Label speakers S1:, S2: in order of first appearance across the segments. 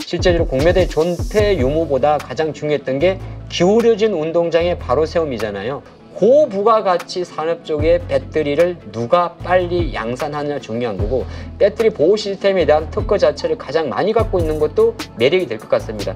S1: 실제로 공매도의 존폐 유무보다 가장 중요했던 게 기울어진 운동장의 바로 세움이잖아요. 고부가가치 산업 쪽의 배터리를 누가 빨리 양산하느냐 중요한 거고, 배터리 보호 시스템에 대한 특허 자체를 가장 많이 갖고 있는 것도 매력이 될 것 같습니다.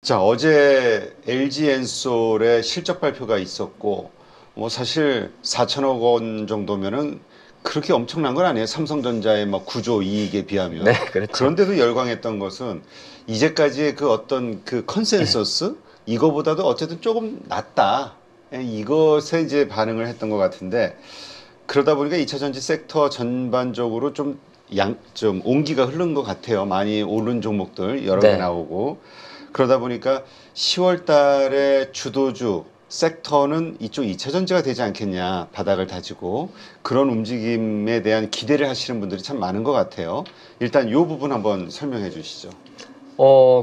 S2: 자, 어제 LG엔솔의 실적 발표가 있었고, 뭐 사실 4천억 원 정도면은 그렇게 엄청난 건 아니에요. 삼성전자의 막 9조 이익에 비하면.
S1: 네, 그렇죠.
S2: 그런데도 열광했던 것은 이제까지의 그 어떤 그 컨센서스 이거보다도 어쨌든 조금 낫다. 이것에 이제 반응을 했던 것 같은데, 그러다 보니까 2차 전지 섹터 전반적으로 좀 온기가 흐른 것 같아요. 많이 오른 종목들 여러 개 나오고. 그러다 보니까 10월 달에 주도주 섹터는 이쪽 2차 전지가 되지 않겠냐, 바닥을 다지고. 그런 움직임에 대한 기대를 하시는 분들이 참 많은 것 같아요. 일단 이 부분 한번 설명해 주시죠.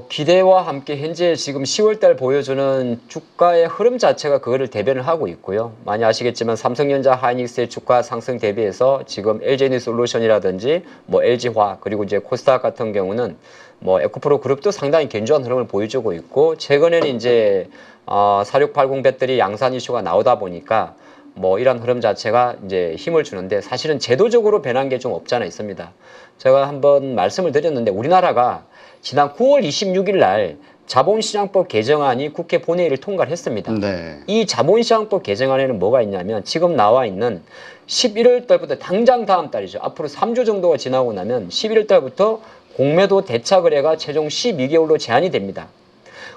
S1: 기대와 함께 현재 지금 10월달 보여주는 주가의 흐름 자체가 그거를 대변을 하고 있고요. 많이 아시겠지만 삼성전자, 하이닉스의 주가 상승 대비해서 지금 LG에너지솔루션이라든지 뭐 LG화, 그리고 이제 코스닥 같은 경우는 뭐 에코프로 그룹도 상당히 견조한 흐름을 보여주고 있고, 최근에는 이제 4680 배터리 양산 이슈가 나오다 보니까 뭐 이런 흐름 자체가 이제 힘을 주는데, 사실은 제도적으로 변한 게 좀 없지 않아 있습니다. 제가 한번 말씀을 드렸는데, 우리나라가 지난 9월 26일 날 자본시장법 개정안이 국회 본회의를 통과를 했습니다.
S2: 네.
S1: 이 자본시장법 개정안에는 뭐가 있냐면, 지금 나와 있는 11월 달부터 당장 다음 달이죠. 앞으로 3주 정도가 지나고 나면 11월 달부터 공매도 대차 거래가 최종 12개월로 제한이 됩니다.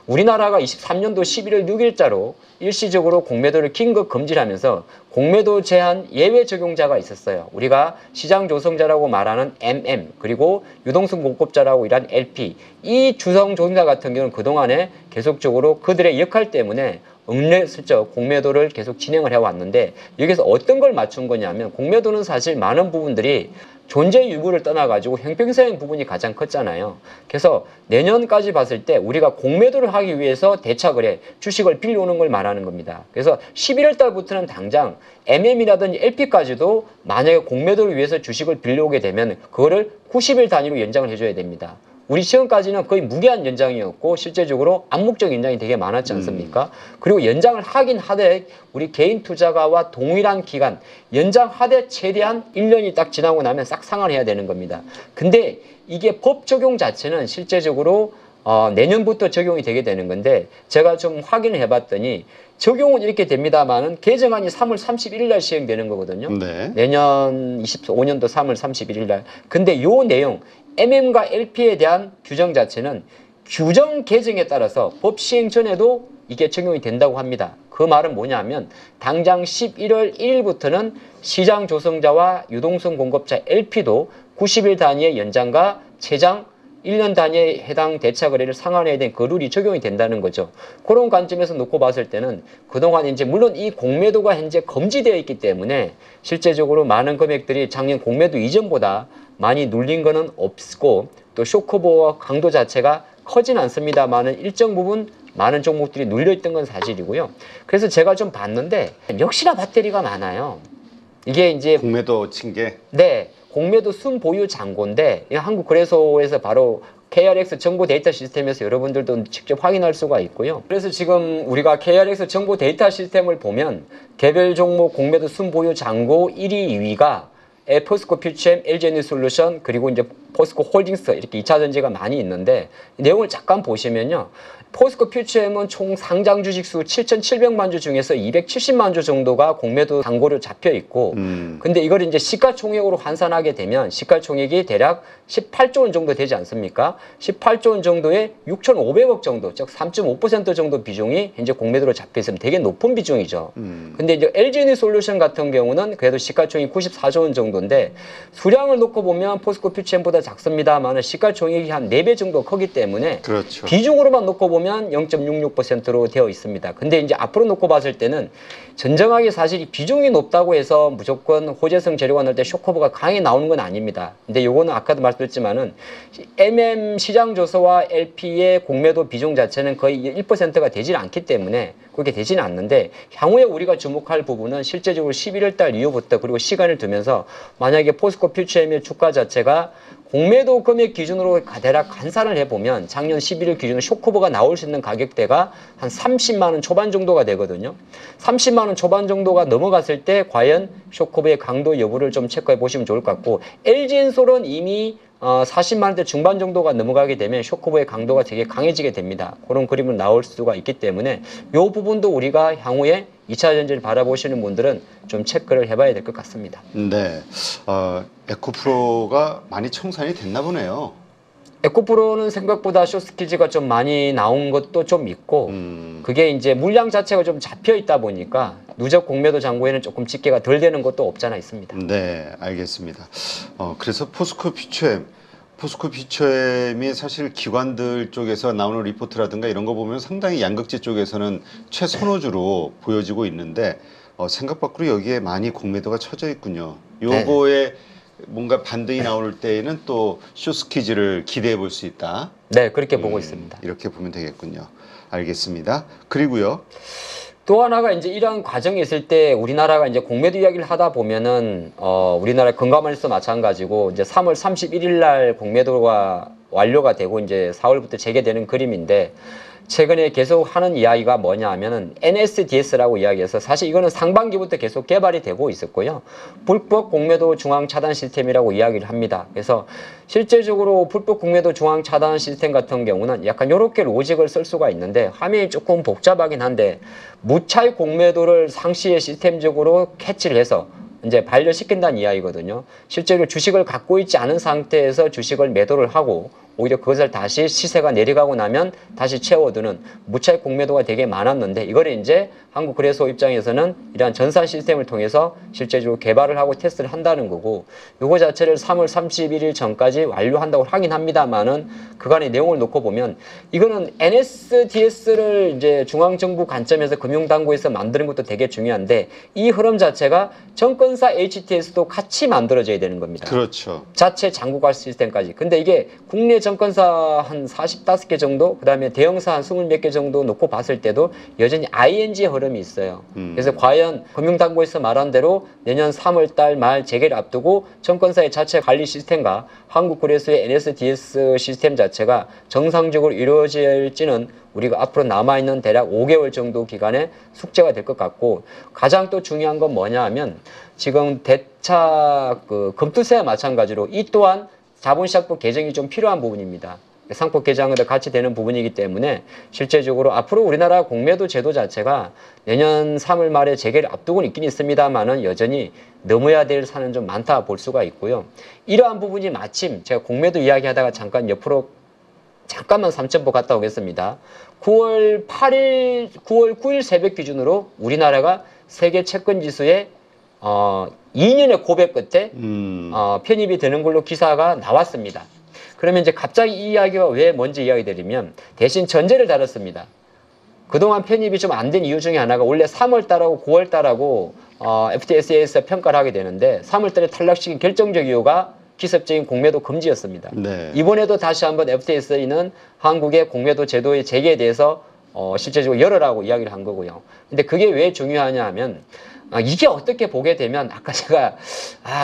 S1: 우리나라가 23년도 11월 6일자로 일시적으로 공매도를 긴급 금지를 하면서 공매도 제한 예외 적용자가 있었어요. 우리가 시장 조성자라고 말하는 MM, 그리고 유동성 공급자라고 일한 LP, 이 주성 조성자 같은 경우는 그동안에 계속적으로 그들의 역할 때문에 은근슬쩍 공매도를 계속 진행을 해왔는데, 여기서 어떤 걸 맞춘 거냐면, 공매도는 사실 많은 부분들이 존재 유무를 떠나가지고 형평성 부분이 가장 컸잖아요. 그래서 내년까지 봤을 때 우리가 공매도를 하기 위해서 대차거래, 주식을 빌려오는 걸 말하는 겁니다. 그래서 11월 달부터는 당장 MM이라든지 LP까지도 만약에 공매도를 위해서 주식을 빌려오게 되면 그거를 90일 단위로 연장을 해줘야 됩니다. 우리 지금까지는 거의 무기한 연장이었고, 실제적으로 암묵적 연장이 되게 많았지 않습니까? 그리고 연장을 하긴 하되 우리 개인 투자가와 동일한 기간 연장하되 최대한 1년이 딱 지나고 나면 싹 상환해야 되는 겁니다. 근데 이게 법 적용 자체는 실제적으로 내년부터 적용이 되게 되는 건데, 제가 좀 확인을 해봤더니 적용은 이렇게 됩니다만은 개정안이 3월 31일 날 시행되는 거거든요.
S2: 네.
S1: 내년 25년도 3월 31일 날. 근데 요 내용, MM과 LP에 대한 규정 자체는 규정 개정에 따라서 법 시행 전에도 이게 적용이 된다고 합니다. 그 말은 뭐냐면, 당장 11월 1일부터는 시장 조성자와 유동성 공급자 LP도 90일 단위의 연장과 최장 1년 단위에 해당 대차 거래를 상환해야 되는 그 룰이 적용이 된다는 거죠. 그런 관점에서 놓고 봤을 때는 그동안 이제 물론 이 공매도가 현재 금지되어 있기 때문에 실제적으로 많은 금액들이 작년 공매도 이전보다 많이 눌린 거는 없고, 또 쇼크보호 강도 자체가 커진 않습니다만은 일정 부분 많은 종목들이 눌려있던 건 사실이고요. 그래서 제가 좀 봤는데 역시나 배터리가 많아요. 이게 이제
S2: 공매도 친 게.
S1: 네, 공매도 순보유 잔고인데 한국거래소에서 바로 KRX 정보 데이터 시스템에서 여러분들도 직접 확인할 수가 있고요. 그래서 지금 우리가 KRX 정보 데이터 시스템을 보면 개별 종목 공매도 순보유 잔고 1위, 2위가 포스코 퓨처엠, LG에너지솔루션, 그리고 이제 포스코 홀딩스, 이렇게 2차 전지가 많이 있는데, 내용을 잠깐 보시면요. 포스코 퓨처엠은 총 상장 주식수 7,700만 주 중에서 270만 주 정도가 공매도 잔고로 잡혀 있고, 근데 이걸 이제 시가총액으로 환산하게 되면 시가총액이 대략 18조 원 정도 되지 않습니까? 18조 원 정도에 6,500억 정도, 즉 3.5% 정도 비중이 현재 공매도로 잡혀 있으면 되게 높은 비중이죠. 근데 이제 LG에너지솔루션 같은 경우는 그래도 시가총액이 94조 원 정도인데, 수량을 놓고 보면 포스코 퓨처엠보다 한국보다 작습니다만 시가총액이 한 4배 정도 크기 때문에
S2: 그렇죠.
S1: 비중으로만 놓고 보면 0.66%로 되어 있습니다. 근데 이제 앞으로 놓고 봤을 때는 전정하게 사실 비중이 높다고 해서 무조건 호재성 재료가 넣을 때 쇼커버가 강하게 나오는 건 아닙니다. 근데 요거는 아까도 말씀드렸지만은 MM 시장 조사와 LP의 공매도 비중 자체는 거의 1%가 되질 않기 때문에 그렇게 되지는 않는데 향후에 우리가 주목할 부분은 실제적으로 11월 달 이후부터 그리고 시간을 두면서 만약에 포스코 퓨처엠의 주가 자체가 공매도 금액 기준으로 대략 환산을 해보면 작년 11월 기준으로 쇼커버가 나올 수 있는 가격대가 한 30만 원 초반 정도가 되거든요. 30만 원 초반 정도가 넘어갔을 때 과연 쇼커버의 강도 여부를 좀 체크해 보시면 좋을 것 같고 LG엔솔은 이미 40만 원대 중반 정도가 넘어가게 되면 쇼커버의 강도가 되게 강해지게 됩니다. 그런 그림은 나올 수가 있기 때문에 이 부분도 우리가 향후에 2차 전지를 바라보시는 분들은 좀 체크를 해봐야 될 것 같습니다.
S2: 네, 에코프로가 많이 청산이 됐나 보네요.
S1: 에코프로는 생각보다 숏스키즈가 좀 많이 나온 것도 좀 있고 그게 이제 물량 자체가 좀 잡혀 있다 보니까 누적 공매도 잔고에는 조금 집계가 덜 되는 것도 없잖아 있습니다.
S2: 네, 알겠습니다. 그래서 포스코 퓨처엠이 사실 기관들 쪽에서 나오는 리포트라든가 이런 거 보면 상당히 양극재 쪽에서는 최선호주로 보여지고 있는데 생각 밖으로 여기에 많이 공매도가 쳐져 있군요. 요거에 뭔가 반등이 나올 때에는 또 숏스키즈를 기대해 볼 수 있다.
S1: 네, 그렇게 보고 있습니다.
S2: 이렇게 보면 되겠군요. 알겠습니다. 그리고요.
S1: 또 하나가 이제 이러한 과정이 있을 때 우리나라가 이제 공매도 이야기를 하다 보면은 우리나라 건강만에서 마찬가지고 이제 3월 31일 날 공매도가 완료가 되고 이제 4월부터 재개되는 그림인데 최근에 계속 하는 이야기가 뭐냐 하면은 NSDS라고 이야기해서 사실 이거는 상반기부터 계속 개발이 되고 있었고요. 불법 공매도 중앙 차단 시스템이라고 이야기를 합니다. 그래서 실제적으로 불법 공매도 중앙 차단 시스템 같은 경우는 약간 이렇게 로직을 쓸 수가 있는데 화면이 조금 복잡하긴 한데 무차익 공매도를 상시에 시스템적으로 캐치를 해서 이제 반려시킨다는 이야기거든요. 실제로 주식을 갖고 있지 않은 상태에서 주식을 매도를 하고 오히려 그것을 다시 시세가 내려가고 나면 다시 채워두는 무차익 공매도가 되게 많았는데 이거를 이제 한국거래소 입장에서는 이러한 전산 시스템을 통해서 실제적으로 개발을 하고 테스트를 한다는 거고 요거 자체를 3월 31일 전까지 완료한다고 하긴 합니다만은 그간의 내용을 놓고 보면 이거는 NSDS를 이제 중앙정부 관점에서 금융당국에서 만드는 것도 되게 중요한데 이 흐름 자체가 정권사 HTS도 같이 만들어져야 되는 겁니다.
S2: 그렇죠.
S1: 자체 장구갈 시스템까지. 근데 이게 국내 정권사 한 45개 정도, 그 다음에 대형사 한 20몇 개 정도 놓고 봤을 때도 여전히 ING의 흐름이 있어요. 그래서 과연 금융당국에서 말한 대로 내년 3월 달 말 재개를 앞두고 정권사의 자체 관리 시스템과 한국거래소의 NSDS 시스템 자체가 정상적으로 이루어질지는 우리가 앞으로 남아있는 대략 5개월 정도 기간에 숙제가 될 것 같고 가장 또 중요한 건 뭐냐 하면 지금 대차 금투세와 마찬가지로 이 또한 자본시장법 개정이 좀 필요한 부분입니다. 상법 개정도 같이 되는 부분이기 때문에 실제적으로 앞으로 우리나라 공매도 제도 자체가 내년 3월 말에 재개를 앞두고는 있긴 있습니다만은 여전히 넘어야 될 산은 좀 많다 볼 수가 있고요. 이러한 부분이 마침 제가 공매도 이야기하다가 잠깐 옆으로 잠깐만 3첨보 갔다 오겠습니다. 9월 9일 새벽 기준으로 우리나라가 세계 채권 지수의 2년의 고백 끝에 편입이 되는 걸로 기사가 나왔습니다. 그러면 이제 갑자기 이 이야기가 왜 뭔지 이야기 드리면 대신 전제를 달았습니다. 그동안 편입이 좀 안 된 이유 중에 하나가 원래 3월 달하고 9월 달하고 FTS에서 평가를 하게 되는데 3월 달에 탈락시킨 결정적 이유가 기습적인 공매도 금지였습니다.
S2: 네.
S1: 이번에도 다시 한번 FTS는 한국의 공매도 제도의 재개에 대해서 실제적으로 열어라고 이야기를 한 거고요. 근데 그게 왜 중요하냐 하면 이게 어떻게 보게 되면 아까 제가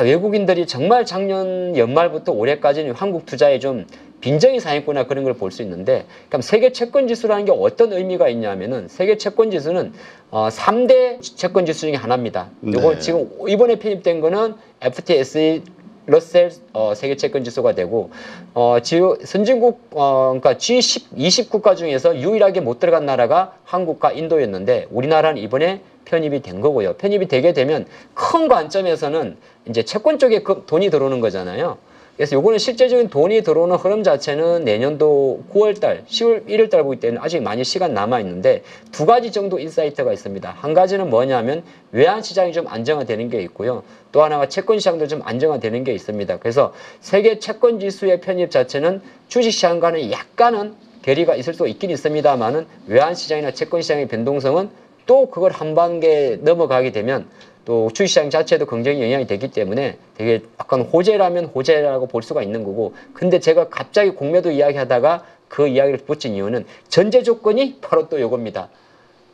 S1: 외국인들이 정말 작년 연말부터 올해까지는 한국 투자에 좀 빈정이 상했구나 그런 걸 볼 수 있는데 그럼 세계 채권 지수라는 게 어떤 의미가 있냐면은 세계 채권 지수는 3대 채권 지수 중에 하나입니다. 요거
S2: 네.
S1: 지금 이번에 편입된 거는 FTSE 러셀 세계 채권 지수가 되고 선진국 그러니까 G20 국가 중에서 유일하게 못 들어간 나라가 한국과 인도였는데 우리나라는 이번에 편입이 된 거고요. 편입이 되게 되면 큰 관점에서는 이제 채권 쪽에 돈이 들어오는 거잖아요. 그래서 요거는 실제적인 돈이 들어오는 흐름 자체는 내년도 9월달, 10월 1월달 보기 때문에 아직 많이 시간 남아 있는데 두 가지 정도 인사이트가 있습니다. 한 가지는 뭐냐면 외환 시장이 좀 안정화되는 게 있고요. 또 하나가 채권 시장도 좀 안정화되는 게 있습니다. 그래서 세계 채권 지수의 편입 자체는 주식 시장과는 약간은 괴리가 있을 수 있긴 있습니다만은 외환 시장이나 채권 시장의 변동성은 또 그걸 한 단계 넘어가게 되면 또 주식시장 자체도 굉장히 영향이 되기 때문에 되게 약간 호재라면 호재라고 볼 수가 있는 거고, 근데 제가 갑자기 공매도 이야기하다가 그 이야기를 붙인 이유는 전제 조건이 바로 또 요겁니다.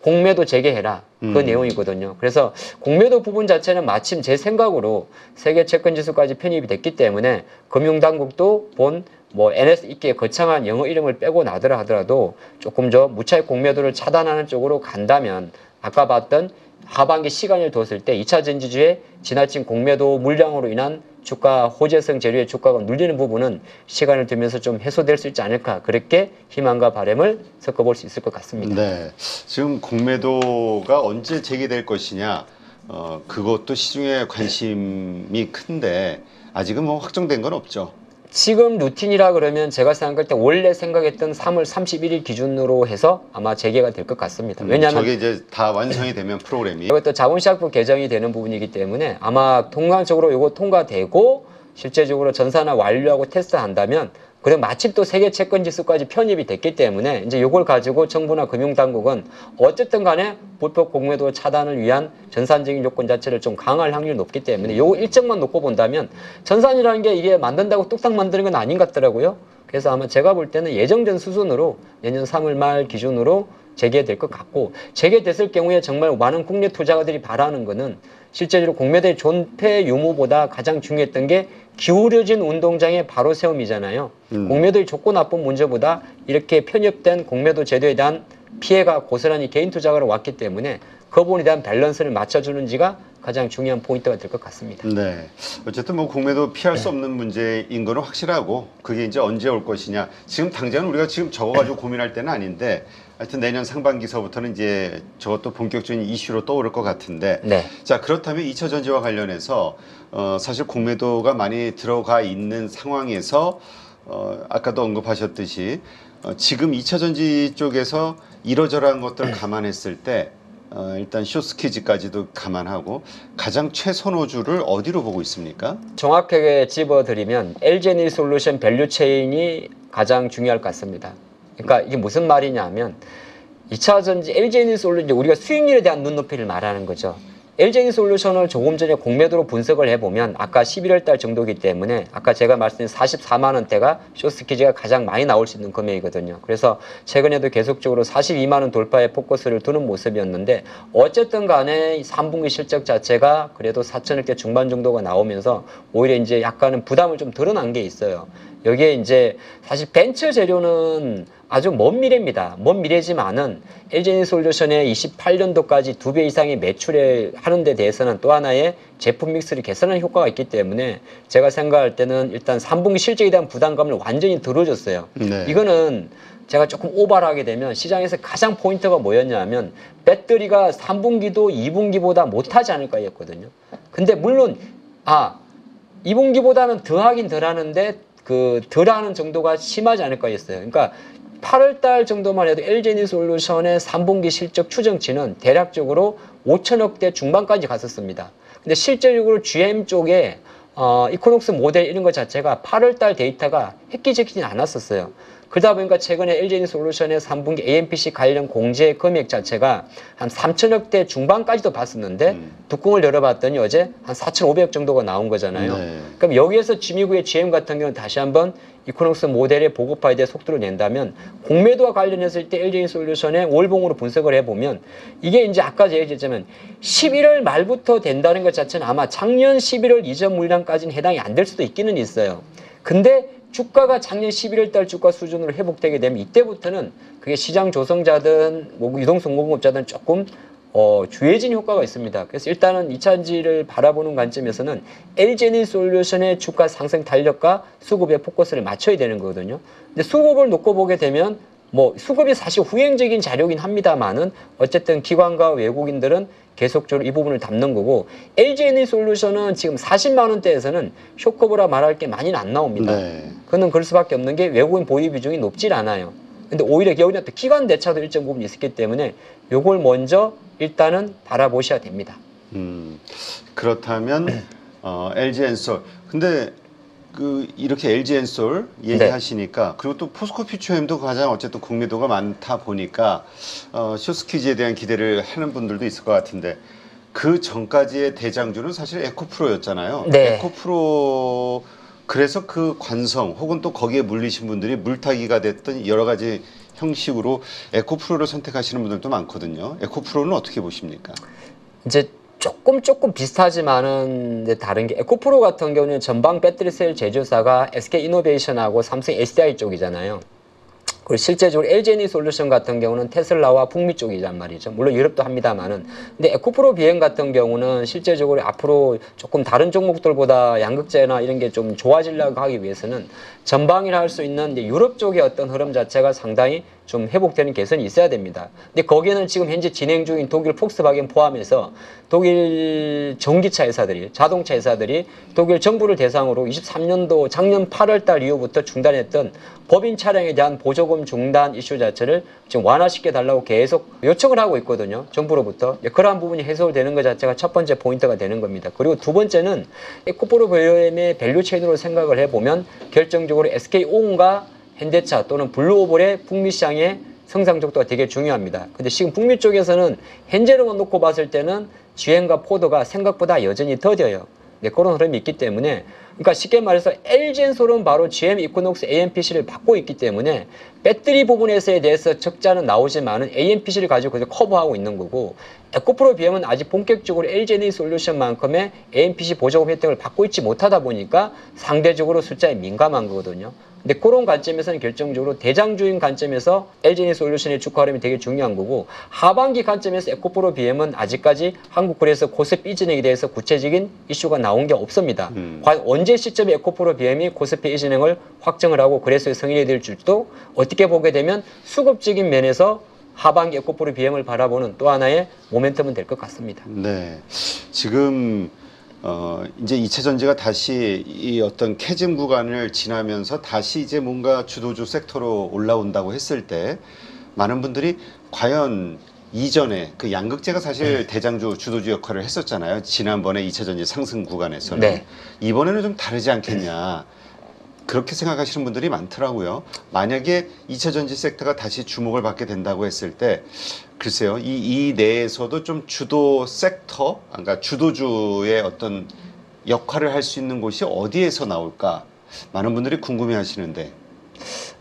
S1: 공매도 재개해라. 그 내용이거든요. 그래서 공매도 부분 자체는 마침 제 생각으로 세계 채권 지수까지 편입이 됐기 때문에 금융당국도 본 뭐 NS 있게 거창한 영어 이름을 빼고 나더라 하더라도 조금 더 무차익 공매도를 차단하는 쪽으로 간다면 아까 봤던 하반기 시간을 뒀을 때 2차 전지주의 지나친 공매도 물량으로 인한 주가 호재성 재료의 주가가 눌리는 부분은 시간을 두면서 좀 해소될 수 있지 않을까, 그렇게 희망과 바람을 섞어볼 수 있을 것 같습니다.
S2: 네, 지금 공매도가 언제 재개될 것이냐, 그것도 시중에 관심이 큰데 아직은 뭐 확정된 건 없죠.
S1: 지금 루틴이라 그러면 제가 생각할 때 원래 생각했던 3월 31일 기준으로 해서 아마 재개가 될 것 같습니다. 왜냐하면
S2: 저게 이제 다 완성이 되면 프로그램이
S1: 이것도 자본시장법 개정이 되는 부분이기 때문에 아마 통관적으로 이거 통과되고 실제적으로 전산화 완료하고 테스트한다면, 그리고 마침 또 세계 채권 지수까지 편입이 됐기 때문에 이제 이걸 가지고 정부나 금융당국은 어쨌든 간에 불법 공매도 차단을 위한 전산적인 요건 자체를 좀 강화할 확률이 높기 때문에 요거 일정만 놓고 본다면 전산이라는 게 이게 만든다고 뚝딱 만드는 건 아닌 것 같더라고요. 그래서 아마 제가 볼 때는 예정된 수준으로 내년 3월 말 기준으로 재개될 것 같고, 재개됐을 경우에 정말 많은 국내 투자가들이 바라는 거는 실제로 공매도의 존폐 유무보다 가장 중요했던 게 기울어진 운동장의 바로 세움이잖아요. 공매도의 좋고 나쁜 문제보다 이렇게 편협된 공매도 제도에 대한 피해가 고스란히 개인 투자가로 왔기 때문에 그 부분에 대한 밸런스를 맞춰주는지가 가장 중요한 포인트가 될 것 같습니다.
S2: 네, 어쨌든 뭐 공매도 피할 수 없는 문제인 거는 확실하고, 그게 이제 언제 올 것이냐, 지금 당장은 우리가 지금 적어가지고 고민할 때는 아닌데 하여튼 내년 상반기서부터는 이제 저것도 본격적인 이슈로 떠오를 것 같은데,
S1: 네.
S2: 자, 그렇다면 2차 전지와 관련해서 사실 공매도가 많이 들어가 있는 상황에서 아까도 언급하셨듯이 지금 2차 전지 쪽에서 이러저러한 것들을 감안했을 때 일단 숏스퀴즈까지도 감안하고 가장 최선호주를 어디로 보고 있습니까?
S1: 정확하게 집어드리면 LG에너지솔루션 밸류체인이 가장 중요할 것 같습니다. 그러니까 이게 무슨 말이냐면 2차 전지 LG에너지솔루션, 우리가 수익률에 대한 눈높이를 말하는 거죠. LG에너지솔루션을 조금 전에 공매도로 분석을 해보면 아까 11월 달 정도이기 때문에 아까 제가 말씀드린 44만 원대가 숏스퀴즈가 가장 많이 나올 수 있는 금액이거든요. 그래서 최근에도 계속적으로 42만 원 돌파에 포커스를 두는 모습이었는데, 어쨌든 간에 3분기 실적 자체가 그래도 4천억대 중반 정도가 나오면서 오히려 이제 약간은 부담을 좀 드러난 게 있어요. 여기에 이제 사실 벤처 재료는 아주 먼 미래입니다. 먼 미래지만은 LG에너지솔루션의 28년도까지 2배 이상의 매출을 하는 데 대해서는 또 하나의 제품 믹스를 개선하는 효과가 있기 때문에 제가 생각할 때는 일단 3분기 실적에 대한 부담감을 완전히 덜어줬어요.
S2: 네.
S1: 이거는 제가 조금 오버를 하게 되면 시장에서 가장 포인트가 뭐였냐면 배터리가 3분기도 2분기보다 못하지 않을까 였거든요. 근데 물론 2분기보다는 더하긴 덜하는데 그 덜하는 정도가 심하지 않을까 했어요. 그러니까 8월 달 정도만 해도 LG에너지솔루션의 3분기 실적 추정치는 대략적으로 5천억대 중반까지 갔었습니다. 근데 실제적으로 GM 쪽에 이코녹스 모델 이런 것 자체가 8월 달 데이터가 획기적이진 않았었어요. 그러다 보니까 최근에 LG에너지솔루션의 3분기 AMPC 관련 공제 금액 자체가 한 3천억대 중반까지도 봤었는데 뚜껑을 열어봤더니 어제 한 4,500억 정도가 나온 거잖아요.
S2: 네.
S1: 그럼 여기에서 지미구의 GM 같은 경우는 다시 한번 이코녹스 모델의 보고파에 대해 속도를 낸다면 공매도와 관련했을 때 LG에너지솔루션의 월봉으로 분석을 해보면 이게 이제 아까 얘기했지만 11월 말부터 된다는 것 자체는 아마 작년 11월 이전 물량까지는 해당이 안 될 수도 있기는 있어요. 근데 주가가 작년 11월 달 주가 수준으로 회복되게 되면 이때부터는 그게 시장 조성자든 뭐 유동성 공급자든 조금 주의해진 효과가 있습니다. 그래서 일단은 2차전지를 바라보는 관점에서는 LG에너지솔루션의 주가 상승 탄력과 수급에 포커스를 맞춰야 되는 거거든요. 근데 수급을 놓고 보게 되면 뭐 수급이 사실 후행적인 자료긴 합니다만은 어쨌든 기관과 외국인들은 계속적으로 이 부분을 담는 거고 LG에너지솔루션은 지금 40만 원대에서는 쇼커브라 말할 게 많이는 안 나옵니다.
S2: 네.
S1: 그는 그럴 수밖에 없는 게 외국인 보유 비중이 높질 않아요. 근데 오히려 여기는 또 기간 대차도 일정 부분 있었기 때문에 요걸 먼저 일단은 바라보셔야 됩니다.
S2: 그렇다면 LG엔솔 근데 이렇게 LG엔솔 얘기하시니까 그리고 또 포스코퓨처엠도 가장 어쨌든 국민도가 많다 보니까 쇼스퀴즈에 대한 기대를 하는 분들도 있을 것 같은데 그 전까지의 대장주는 사실 에코프로였잖아요.
S1: 네.
S2: 에코프로 그래서 그 관성 혹은 또 거기에 물리신 분들이 물타기가 됐던 여러 가지 형식으로 에코프로를 선택하시는 분들도 많거든요. 에코프로는 어떻게 보십니까?
S1: 이제 조금 비슷하지만은 이제 다른 게 에코프로 같은 경우는 전방 배터리 셀 제조사가 SK이노베이션하고 삼성 SDI 쪽이잖아요. 그리고 실제적으로 LG에너지솔루션 같은 경우는 테슬라와 북미 쪽이란 말이죠. 물론 유럽도 합니다만은. 근데 에코프로 비행 같은 경우는 실제적으로 앞으로 조금 다른 종목들보다 양극재나 이런 게 좀 좋아지려고 하기 위해서는 전방이라 할 수 있는 이제 유럽 쪽의 어떤 흐름 자체가 상당히 좀 회복되는 개선이 있어야 됩니다. 근데 거기에는 지금 현재 진행 중인 독일 폭스바겐 포함해서 독일 전기차 회사들이, 자동차 회사들이 독일 정부를 대상으로 23년도 작년 8월 달 이후부터 중단했던 법인 차량에 대한 보조금 중단 이슈 자체를 지금 완화시켜 달라고 계속 요청을 하고 있거든요. 정부로부터. 그러한 부분이 해소되는 것 자체가 첫 번째 포인트가 되는 겁니다. 그리고 두 번째는 에코프로 비엠의 밸류체인으로 생각을 해보면 결정적으로 SK온과 현대차 또는 블루오볼의 북미 시장의 성장속도가 되게 중요합니다. 근데 지금 북미 쪽에서는 현재로만 놓고 봤을 때는 GM과 포드가 생각보다 여전히 더뎌요. 네, 그런 흐름이 있기 때문에 그러니까 쉽게 말해서 LG엔솔은 바로 GM 이코녹스 AMPC를 받고 있기 때문에 배터리 부분에서에 대해서 적자는 나오지만은 AMPC를 가지고 계속 커버하고 있는 거고 에코프로 비엠은 아직 본격적으로 LG에너지솔루션만큼의 AMPC 보조금 혜택을 받고 있지 못하다 보니까 상대적으로 숫자에 민감한 거거든요. 근데 그런 관점에서는 결정적으로 대장주인 관점에서 LG에너지솔루션의 주가 흐름이 되게 중요한 거고 하반기 관점에서 에코프로 비엠은 아직까지 한국 거래소 코스피 이진행에 대해서 구체적인 이슈가 나온 게 없습니다. 과연 언제 시점에 에코프로 비엠이 코스피 이진행을 확정을 하고 거래소에 승인이 될 줄도 어떻게 보게 되면 수급적인 면에서 하반기 에코프로 비엠을 바라보는 또 하나의 모멘텀은 될 것 같습니다.
S2: 네, 지금 이제 2차 전지가 다시 이 어떤 캐즘 구간을 지나면서 다시 이제 뭔가 주도주 섹터로 올라온다고 했을 때 많은 분들이 과연 이전에 그 양극재가 사실 대장주 주도주 역할을 했었잖아요. 지난번에 2차 전지 상승 구간에서는.
S1: 네.
S2: 이번에는 좀 다르지 않겠냐. 그렇게 생각하시는 분들이 많더라고요. 만약에 2차 전지 섹터가 다시 주목을 받게 된다고 했을 때 글쎄요. 이 내에서도 좀 주도 섹터, 그러니까 주도주의 어떤 역할을 할 수 있는 곳이 어디에서 나올까? 많은 분들이 궁금해 하시는데.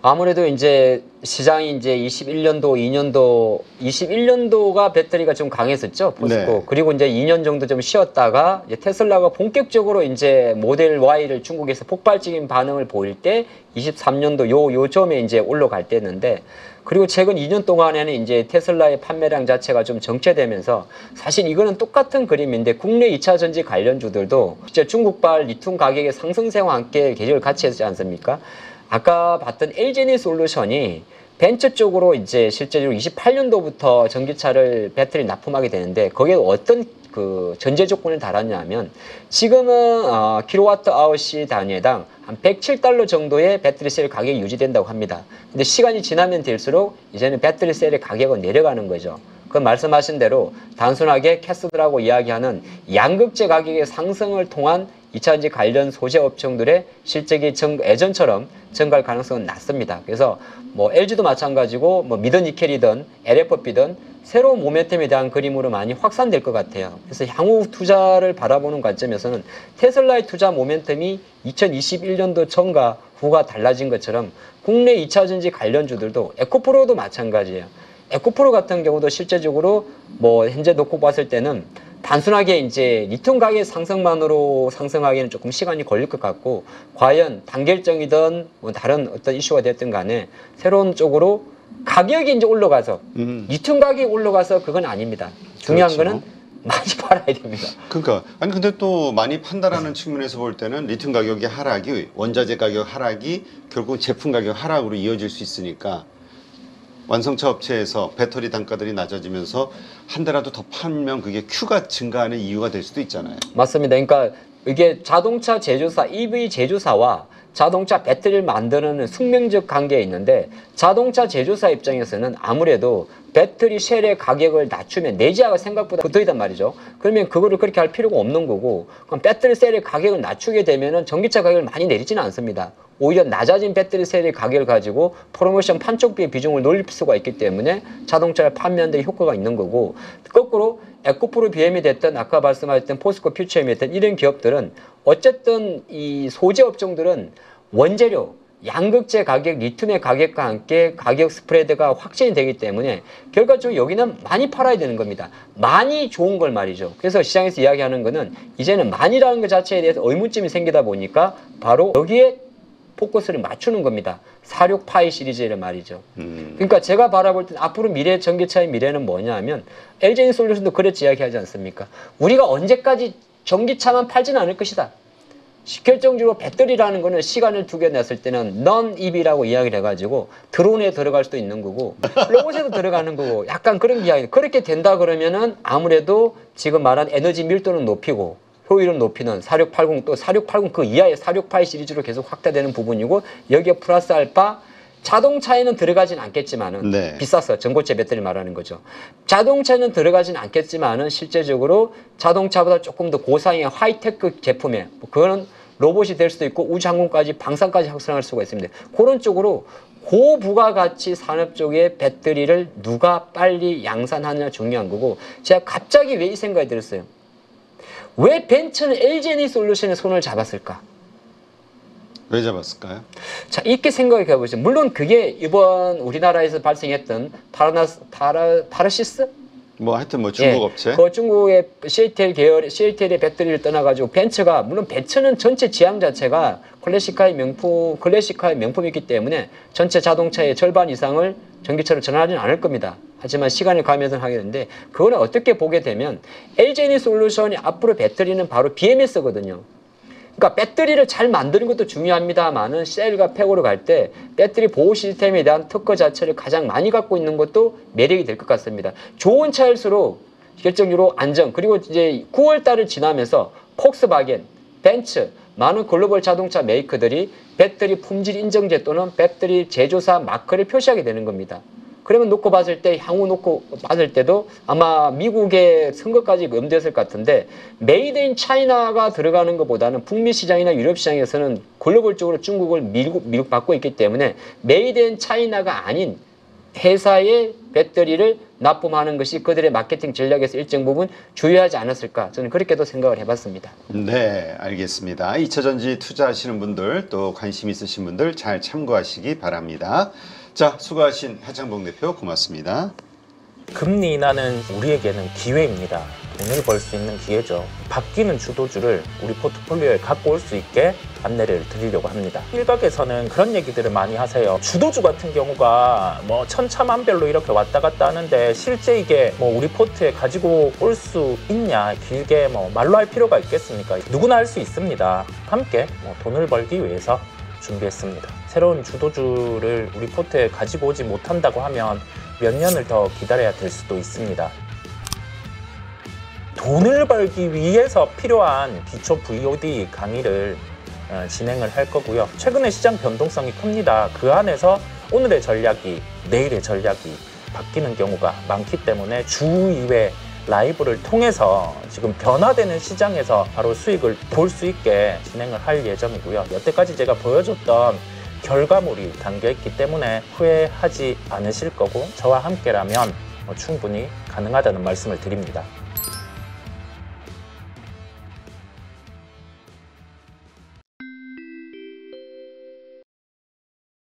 S1: 아무래도 이제 시장이 이제 21년도가 배터리가 좀 강했었죠. 포스코.
S2: 네.
S1: 그리고 이제 2년 정도 좀 쉬었다가 이제 테슬라가 본격적으로 이제 모델 Y를 중국에서 폭발적인 반응을 보일 때 23년도 요점에 이제 올라갈 때였는데 그리고 최근 2년 동안에는 이제 테슬라의 판매량 자체가 좀 정체되면서 사실 이거는 똑같은 그림인데 국내 2차 전지 관련주들도 진짜 중국발 리튬 가격의 상승세와 함께 계절을 같이 했지 않습니까? 아까 봤던 LG에너지솔루션이 벤처 쪽으로 이제 실제적으로 28년도부터 전기차를 배터리 납품하게 되는데 거기에 어떤 그 전제 조건을 달았냐면 지금은 킬로와트 아워시 단위당 한 107달러 정도의 배터리 셀 가격이 유지된다고 합니다. 근데 시간이 지나면 될수록 이제는 배터리 셀의 가격은 내려가는 거죠. 그 말씀하신 대로 단순하게 캐스드라고 이야기하는 양극재 가격의 상승을 통한 2차 전지 관련 소재 업종들의 실적이 예전처럼 증가할 가능성은 낮습니다. 그래서 뭐 LG도 마찬가지고 뭐 미드니켈이든 LFP든 새로운 모멘텀에 대한 그림으로 많이 확산될 것 같아요. 그래서 향후 투자를 바라보는 관점에서는 테슬라의 투자 모멘텀이 2021년도 전과 후가 달라진 것처럼 국내 2차 전지 관련주들도 에코프로도 마찬가지예요. 에코프로 같은 경우도 실제적으로 뭐 현재 놓고 봤을 때는 단순하게 이제 리튬 가격 상승만으로 상승하기에는 조금 시간이 걸릴 것 같고 과연 단결정이든 뭐 다른 어떤 이슈가 됐든 간에 새로운 쪽으로 가격이 이제 올라가서 리튬 가격이 올라가서 그건 아닙니다. 중요한
S2: 그렇죠.
S1: 거는 많이 팔아야 됩니다.
S2: 그러니까 아니 근데 또 많이 판다라는 측면에서 볼 때는 리튬 가격의 하락이 원자재 가격 하락이 결국 제품 가격 하락으로 이어질 수 있으니까 완성차 업체에서 배터리 단가들이 낮아지면서 한 대라도 더 팔면 그게 Q가 증가하는 이유가 될 수도 있잖아요.
S1: 맞습니다. 그러니까 이게 자동차 제조사, EV 제조사와 자동차 배터리를 만드는 숙명적 관계에 있는데 자동차 제조사 입장에서는 아무래도 배터리 셀의 가격을 낮추면 내지하가 생각보다 붙어있단 말이죠. 그러면 그거를 그렇게 할 필요가 없는 거고 그럼 배터리 셀의 가격을 낮추게 되면은 전기차 가격을 많이 내리지는 않습니다. 오히려 낮아진 배터리 셀의 가격을 가지고 프로모션 판촉비의 비중을 높일 수가 있기 때문에 자동차를 판매하는 데 효과가 있는 거고 거꾸로 에코프로 BM이 됐든 아까 말씀하셨던 포스코 퓨처엠이 됐든 이런 기업들은 어쨌든 이 소재 업종들은 원재료, 양극재 가격, 리튬의 가격과 함께 가격 스프레드가 확진이 되기 때문에 결과적으로 여기는 많이 팔아야 되는 겁니다. 많이 좋은 걸 말이죠. 그래서 시장에서 이야기하는 거는 이제는 많이라는 것 자체에 대해서 의문점이 생기다 보니까 바로 여기에 포커스를 맞추는 겁니다. 46파이 시리즈를 말이죠. 그러니까 제가 바라볼 때 앞으로 미래 전기차의 미래는 뭐냐 하면 LG에너지솔루션도 그렇게 이야기하지 않습니까? 우리가 언제까지 전기차만 팔지는 않을 것이다. 결정적으로 배터리라는 거는 시간을 두겨냈을 때는 non-EV라고 이야기를 해가지고 드론에 들어갈 수도 있는 거고 로봇에도 들어가는 거고 약간 그런 이야기. 그렇게 된다 그러면은 아무래도 지금 말한 에너지 밀도는 높이고 효율은 높이는 4680 또 4680 그 이하의 46파이 시리즈로 계속 확대되는 부분이고 여기에 플러스 알파 자동차에는 들어가진 않겠지만은
S2: 네.
S1: 비쌌어. 전고체 배터리 말하는 거죠. 자동차에는 들어가진 않겠지만은 실제적으로 자동차보다 조금 더 고사양의 하이테크 제품에 그거는 로봇이 될 수도 있고 우주항공까지 방산까지 확산할 수가 있습니다. 그런 쪽으로 고부가가치 산업 쪽의 배터리를 누가 빨리 양산하느냐 중요한 거고 제가 갑자기 왜 이 생각이 들었어요. 왜 벤츠는 LG에너지솔루션에 손을 잡았을까?
S2: 왜 잡았을까요?
S1: 자, 이렇게 생각해 보시죠. 물론 그게 이번 우리나라에서 발생했던 파라시스?
S2: 뭐 하여튼 뭐 중국 업체?
S1: 그 중국의 CATL의 배터리를 떠나가지고 벤츠가 물론 벤츠는 전체 지향 자체가 클래식카의 명품이기 때문에 전체 자동차의 절반 이상을 전기차로 전환하지는 않을 겁니다. 하지만 시간이 가면서 하게 되는데 그거는 어떻게 보게 되면 LG에너지솔루션이 앞으로 배터리는 바로 BMS거든요. 그러니까 배터리를 잘 만드는 것도 중요합니다만은 셀과 팩으로 갈 때 배터리 보호 시스템에 대한 특허 자체를 가장 많이 갖고 있는 것도 매력이 될 것 같습니다. 좋은 차일수록 결정적으로 안정 그리고 이제 9월 달을 지나면서 폭스바겐, 벤츠 많은 글로벌 자동차 메이커들이 배터리 품질 인정제 또는 배터리 제조사 마크를 표시하게 되는 겁니다. 그러면 놓고 봤을 때 향후 놓고 봤을 때도 아마 미국의 선거까지 염두했을 것 같은데 메이드 인 차이나가 들어가는 것보다는 북미 시장이나 유럽 시장에서는 글로벌적으로 중국을 밀고 있기 때문에 메이드 인 차이나가 아닌 회사의 배터리를 납품하는 것이 그들의 마케팅 전략에서 일정 부분 주의하지 않았을까 저는 그렇게도 생각을 해봤습니다.
S2: 네, 알겠습니다. 2차전지 투자하시는 분들 또 관심 있으신 분들 잘 참고하시기 바랍니다. 자, 수고하신 하창봉 대표 고맙습니다.
S3: 금리 인하는 우리에게는 기회입니다. 돈을 벌 수 있는 기회죠. 바뀌는 주도주를 우리 포트폴리오에 갖고 올 수 있게 안내를 드리려고 합니다. 일각에서는 그런 얘기들을 많이 하세요. 주도주 같은 경우가 뭐 천차만별로 이렇게 왔다 갔다 하는데 실제 이게 뭐 우리 포트에 가지고 올 수 있냐, 길게 뭐 말로 할 필요가 있겠습니까? 누구나 할 수 있습니다. 함께 뭐 돈을 벌기 위해서 준비했습니다. 새로운 주도주를 우리 포트에 가지고 오지 못한다고 하면 몇 년을 더 기다려야 될 수도 있습니다. 돈을 벌기 위해서 필요한 기초 VOD 강의를 진행을 할 거고요. 최근에 시장 변동성이 큽니다. 그 안에서 오늘의 전략이 내일의 전략이 바뀌는 경우가 많기 때문에 주 2회 라이브를 통해서 지금 변화되는 시장에서 바로 수익을 볼 수 있게 진행을 할 예정이고요. 여태까지 제가 보여줬던 결과물이 담겨있기 때문에 후회하지 않으실 거고 저와 함께라면 충분히 가능하다는 말씀을 드립니다.